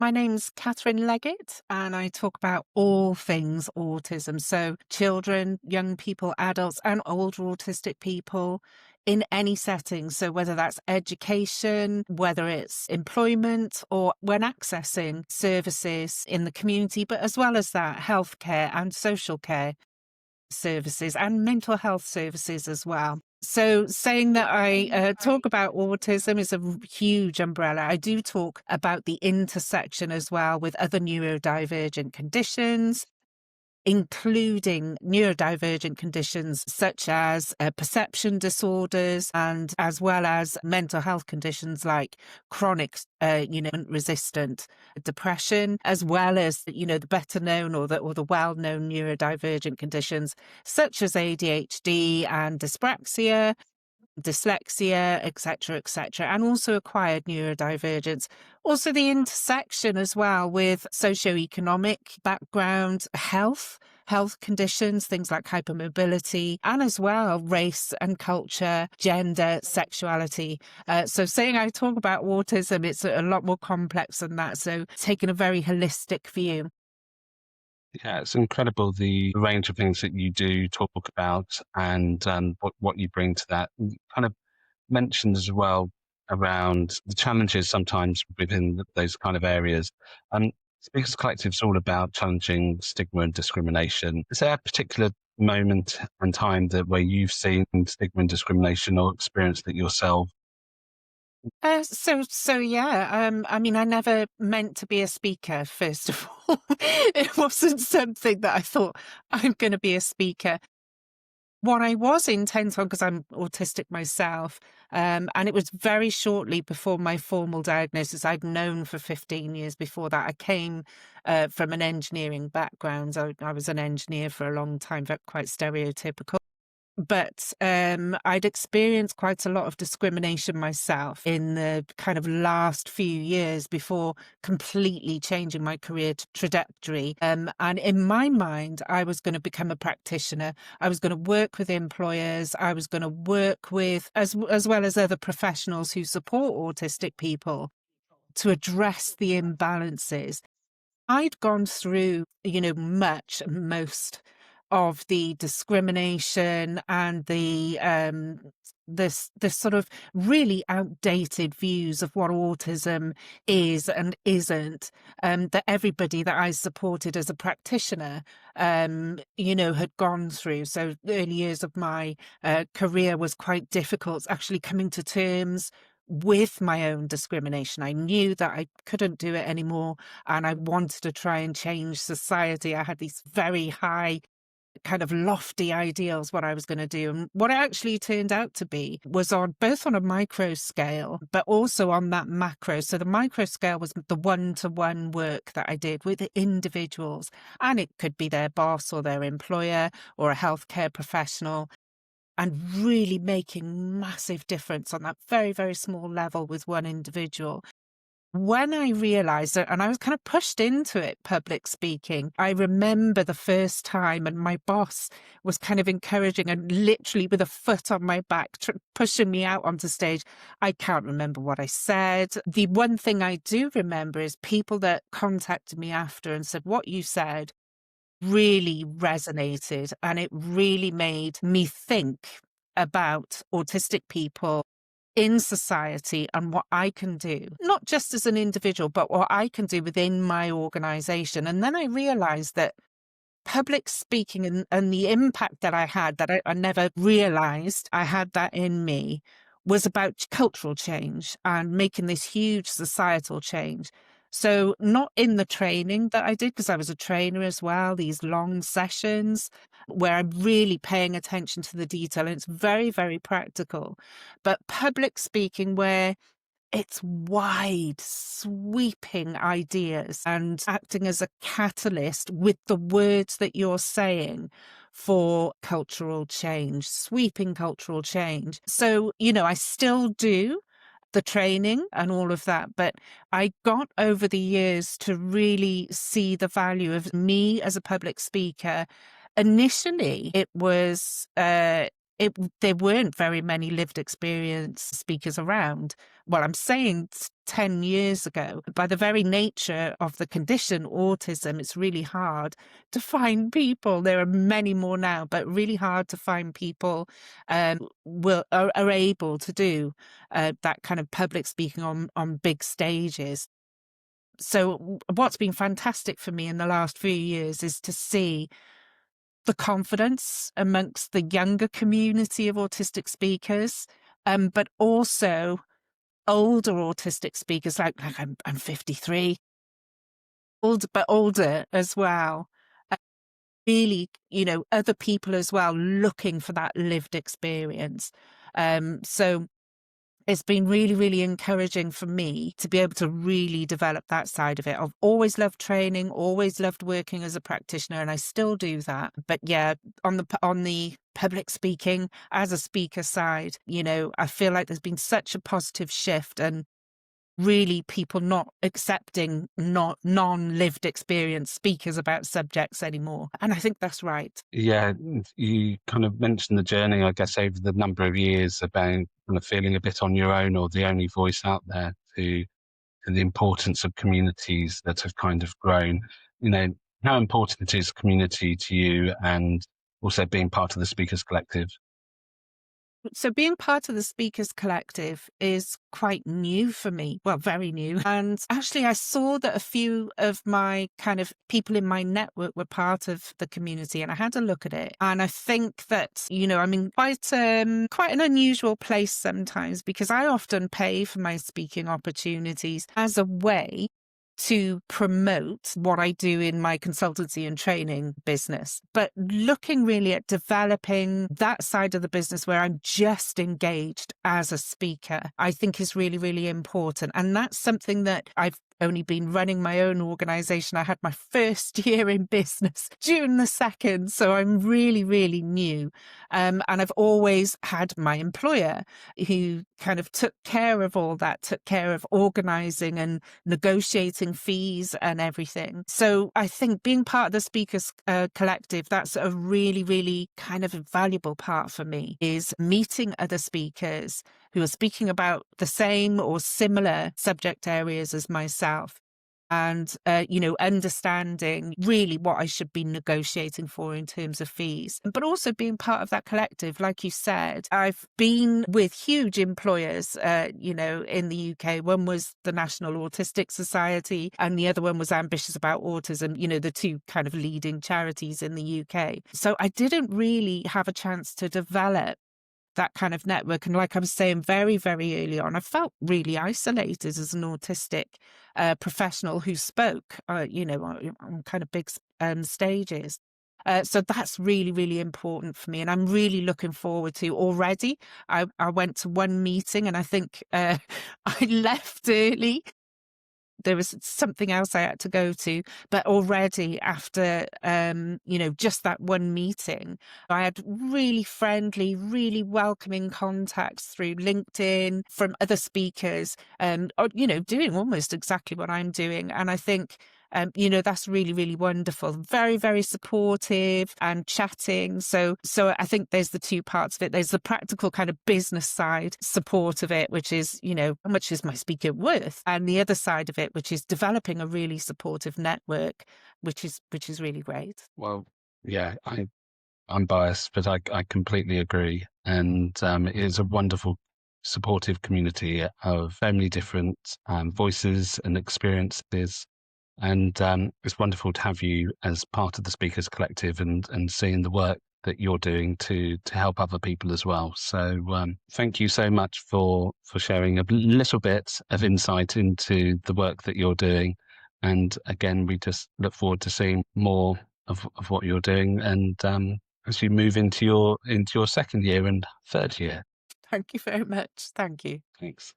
My name's Catherine Leggett, and I talk about all things autism. So, children, young people, adults, and older autistic people in any setting. So, whether that's education, whether it's employment, or when accessing services in the community, but as well as that, healthcare and social care services and mental health services as well. So saying that I talk about autism is a huge umbrella. I do talk about the intersection as well with other neurodivergent conditions, including neurodivergent conditions such as perception disorders and as well as mental health conditions like chronic, resistant depression, as well as, the better known or the well-known neurodivergent conditions such as ADHD and dyspraxia, dyslexia, etc., and also acquired neurodivergence. Also the intersection as well with socioeconomic background, health conditions, things like hypermobility, and as well race and culture, gender, sexuality. So saying I talk about autism, it's a lot more complex than that. So taking a very holistic view. Yeah, it's incredible the range of things that you do talk about and what you bring to that. You kind of mentioned as well around the challenges sometimes within those kind of areas. Speakers Collective is all about challenging stigma and discrimination. Is there a particular moment and time that where you've seen stigma and discrimination or experienced it yourself? So yeah, I mean, I never meant to be a speaker, first of all. It wasn't something that I thought I'm going to be a speaker. What I was intent on, because I'm autistic myself, and it was very shortly before my formal diagnosis. I'd known for 15 years before that. I came from an engineering background. I was an engineer for a long time, quite stereotypical. But I'd experienced quite a lot of discrimination myself in the kind of last few years before completely changing my career trajectory. And in my mind, I was going to become a practitioner. I was going to work with employers. I was going to work with, as well as other professionals who support autistic people, to address the imbalances. I'd gone through, most of the discrimination and the this sort of really outdated views of what autism is and isn't, that everybody that I supported as a practitioner, had gone through. So the early years of my career was quite difficult, actually coming to terms with my own discrimination. I knew that I couldn't do it anymore, and I wanted to try and change society. I had these very high, kind of lofty ideals what I was going to do. And what it actually turned out to be was on both on a micro scale, but also on that macro. So the micro scale was the one-to-one work that I did with individuals, and it could be their boss or their employer or a healthcare professional, and really making massive difference on that very, very small level with one individual. When I realized it, and I was kind of pushed into it, public speaking, I remember the first time, and my boss was kind of encouraging and literally with a foot on my back, pushing me out onto stage. I can't remember what I said. The one thing I do remember is people that contacted me after and said, what you said really resonated, and it really made me think about autistic people in society and what I can do, not just as an individual, but what I can do within my organization. And then I realized that public speaking and the impact that I had, that I never realized I had that in me, was about cultural change and making this huge societal change. So not in the training that I did, because I was a trainer as well, these long sessions where I'm really paying attention to the detail, and it's very, very practical. But public speaking where it's wide, sweeping ideas and acting as a catalyst with the words that you're saying for cultural change, sweeping cultural change. So, I still do the training and all of that, but I got over the years to really see the value of me as a public speaker. Initially, it was there weren't very many lived experience speakers around. Well, I'm saying 10 years ago, by the very nature of the condition autism, it's really hard to find people. There are many more now, but really hard to find people are able to do that kind of public speaking on big stages. So what's been fantastic for me in the last few years is to see the confidence amongst the younger community of autistic speakers, but also older autistic speakers, like I'm 53, but older as well. Uh, Really, other people as well looking for that lived experience. So it's been really, really encouraging for me to be able to really develop that side of it. I've always loved training, always loved working as a practitioner, and I still do that. But yeah, on the public speaking as a speaker side, I feel like there's been such a positive shift, and really people not accepting not non-lived experience speakers about subjects anymore. And I think that's right. Yeah, you kind of mentioned the journey, I guess, over the number of years about kind of feeling a bit on your own or the only voice out there to the importance of communities that have kind of grown. How important is community to you, and also being part of the Speakers Collective? So being part of the Speakers Collective is quite new for me. Well, very new. And actually, I saw that a few of my kind of people in my network were part of the community, and I had a look at it. And I think that, I'm in quite an unusual place sometimes, because I often pay for my speaking opportunities as a way to promote what I do in my consultancy and training business, but looking really at developing that side of the business where I'm just engaged as a speaker, I think is really, really important. And that's something that I've only been running my own organization. I had my first year in business, June the 2nd. So I'm really, really new. And I've always had my employer who kind of took care of all that, took care of organizing and negotiating fees and everything. So I think being part of the Speakers Collective, that's a really, really kind of a valuable part for me, is meeting other speakers who are speaking about the same or similar subject areas as myself. And, understanding really what I should be negotiating for in terms of fees, but also being part of that collective. Like you said, I've been with huge employers, in the UK. One was the National Autistic Society, and the other one was Ambitious About Autism, the two kind of leading charities in the UK. So I didn't really have a chance to develop that kind of network. And like I was saying very, very early on, I felt really isolated as an autistic professional who spoke, on kind of big stages. So that's really, really important for me. And I'm really looking forward to already. I went to one meeting, and I think I left early. There was something else I had to go to, but already after, just that one meeting, I had really friendly, really welcoming contacts through LinkedIn from other speakers, doing almost exactly what I'm doing. And I think, that's really, really wonderful. Very, very supportive and chatting. So I think there's the two parts of it. There's the practical kind of business side support of it, which is, how much is my speaker worth? And the other side of it, which is developing a really supportive network, which is really great. Well, yeah, I'm biased, but I completely agree. And it is a wonderful, supportive community of so many different voices and experiences. And it's wonderful to have you as part of the Speakers Collective and seeing the work that you're doing to help other people as well. So thank you so much for sharing a little bit of insight into the work that you're doing. And again, we just look forward to seeing more of what you're doing, and as you move into your second year and third year. Thank you very much. Thank you. Thanks.